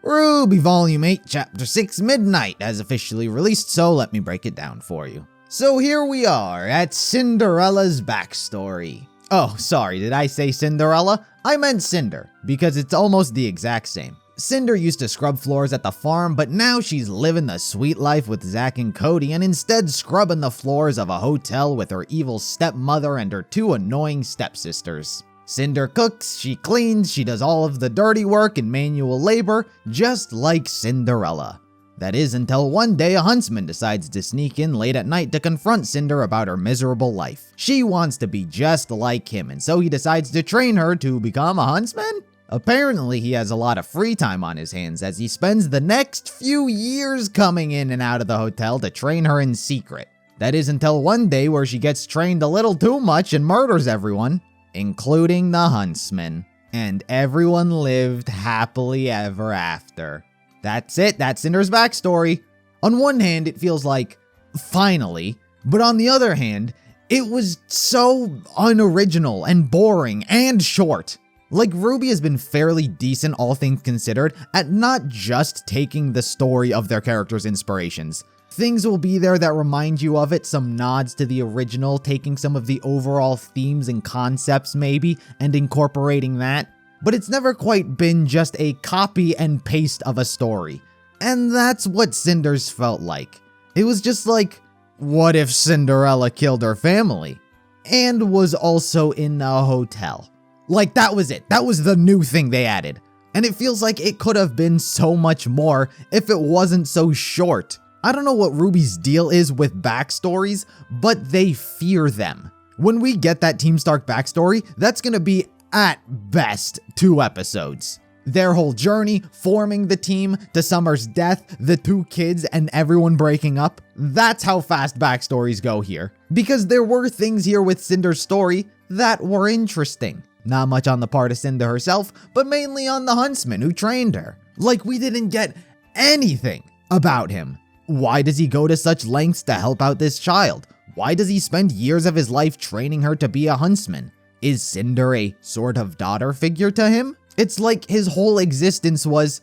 RWBY Volume 8, Chapter 6, Midnight has officially released, so let me break it down for you. So here we are at Cinderella's backstory. Oh, sorry, did I say Cinderella? I meant Cinder, because it's almost the exact same. Cinder used to scrub floors at the farm, but now she's living the sweet life with Zach and Cody and instead scrubbing the floors of a hotel with her evil stepmother and her two annoying stepsisters. Cinder cooks, she cleans, she does all of the dirty work and manual labor, just like Cinderella. That is until one day a huntsman decides to sneak in late at night to confront Cinder about her miserable life. She wants to be just like him, and so he decides to train her to become a huntsman? Apparently he has a lot of free time on his hands as he spends the next few years coming in and out of the hotel to train her in secret. That is until one day where she gets trained a little too much and murders everyone, including the huntsman. And everyone lived happily ever after. That's it, that's Cinder's backstory. On one hand, it feels like, finally, but on the other hand, it was so unoriginal and boring and short. Like, RWBY has been fairly decent, all things considered, at not just taking the story of their characters' inspirations. Things will be there that remind you of it, some nods to the original, taking some of the overall themes and concepts maybe, and incorporating that. But it's never quite been just a copy and paste of a story. And that's what Cinder's felt like. It was just like, what if Cinderella killed her family? And was also in the hotel. Like, that was it. That was the new thing they added. And it feels like it could have been so much more if it wasn't so short. I don't know what RWBY's deal is with backstories, but they fear them. When we get that Team Stark backstory, that's gonna be, at best, 2 episodes. Their whole journey, forming the team, to Summer's death, the 2 kids, and everyone breaking up. That's how fast backstories go here. Because there were things here with Cinder's story that were interesting. Not much on the part of Cinder herself, but mainly on the huntsman who trained her. Like, we didn't get anything about him. Why does he go to such lengths to help out this child? Why does he spend years of his life training her to be a huntsman? Is Cinder a sort of daughter figure to him? It's like his whole existence was,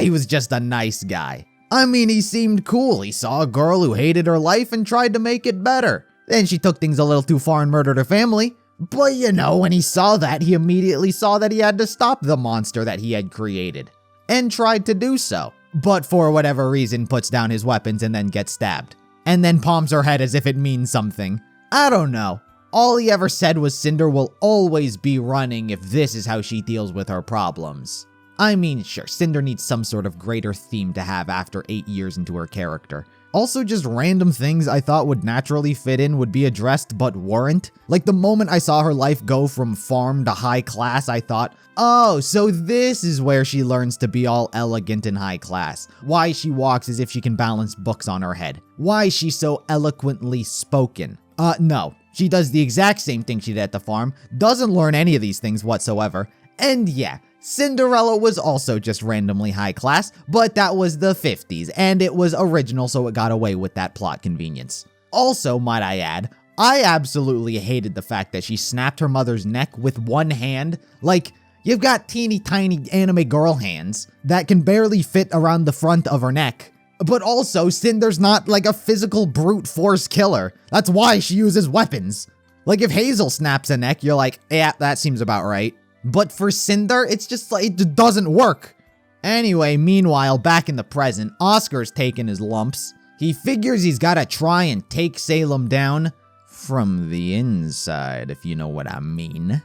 he was just a nice guy. I mean, he seemed cool. He saw a girl who hated her life and tried to make it better. Then she took things a little too far and murdered her family. But you know, when he saw that, he immediately saw that he had to stop the monster that he had created. And tried to do so. But for whatever reason puts down his weapons and then gets stabbed. And then palms her head as if it means something. I don't know. All he ever said was Cinder will always be running if this is how she deals with her problems. I mean, sure, Cinder needs some sort of greater theme to have after 8 years into her character. Also, just random things I thought would naturally fit in would be addressed but weren't. Like the moment I saw her life go from farm to high class, I thought, oh, so this is where she learns to be all elegant and high class. Why she walks as if she can balance books on her head. Why she's so eloquently spoken. No. She does the exact same thing she did at the farm, doesn't learn any of these things whatsoever, and yeah, Cinderella was also just randomly high class, but that was the 50s, and it was original, so it got away with that plot convenience. Also, might I add, I absolutely hated the fact that she snapped her mother's neck with one hand. Like, you've got teeny tiny anime girl hands that can barely fit around the front of her neck. But also, Cinder's not like a physical brute force killer. That's why she uses weapons. Like if Hazel snaps a neck, you're like, yeah, that seems about right. But for Cinder, it's just like, it doesn't work. Anyway, meanwhile, back in the present, Oscar's taking his lumps. He figures he's gotta try and take Salem down from the inside, if you know what I mean.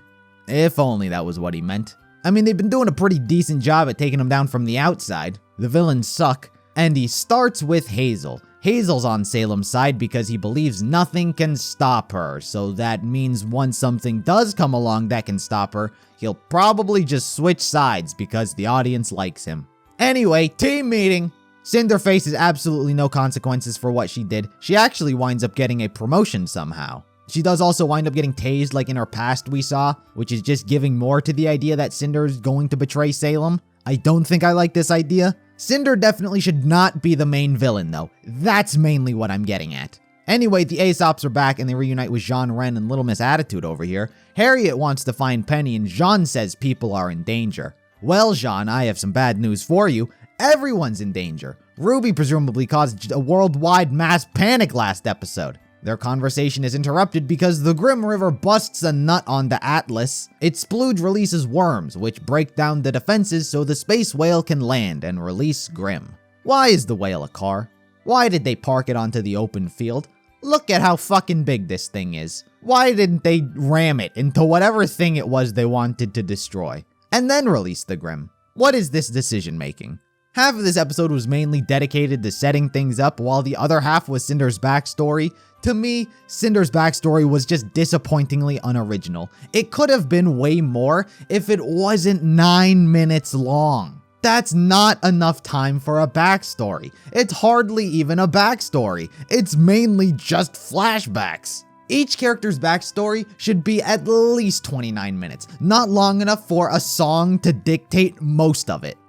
If only that was what he meant. I mean, they've been doing a pretty decent job at taking him down from the outside. The villains suck. And he starts with Hazel. Hazel's on Salem's side because he believes nothing can stop her, so that means once something does come along that can stop her, he'll probably just switch sides because the audience likes him. Anyway, team meeting! Cinder faces absolutely no consequences for what she did. She actually winds up getting a promotion somehow. She does also wind up getting tased like in her past we saw, which is just giving more to the idea that Cinder is going to betray Salem. I don't think I like this idea. Cinder definitely should not be the main villain though. That's mainly what I'm getting at. Anyway, the Aesops are back and they reunite with Jean Ren and Little Miss Attitude over here. Harriet wants to find Penny and Jean says people are in danger. Well, Jean, I have some bad news for you. Everyone's in danger. RWBY presumably caused a worldwide mass panic last episode. Their conversation is interrupted because the Grim River busts a nut on the Atlas. Its splooge releases worms, which break down the defenses so the space whale can land and release Grim. Why is the whale a car? Why did they park it onto the open field? Look at how fucking big this thing is. Why didn't they ram it into whatever thing it was they wanted to destroy? And then release the Grim? What is this decision making? Half of this episode was mainly dedicated to setting things up, while the other half was Cinder's backstory. To me, Cinder's backstory was just disappointingly unoriginal. It could have been way more if it wasn't 9 minutes long. That's not enough time for a backstory. It's hardly even a backstory. It's mainly just flashbacks. Each character's backstory should be at least 29 minutes, not long enough for a song to dictate most of it.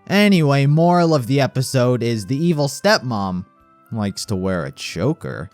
Anyway, moral of the episode is the evil stepmom likes to wear a choker.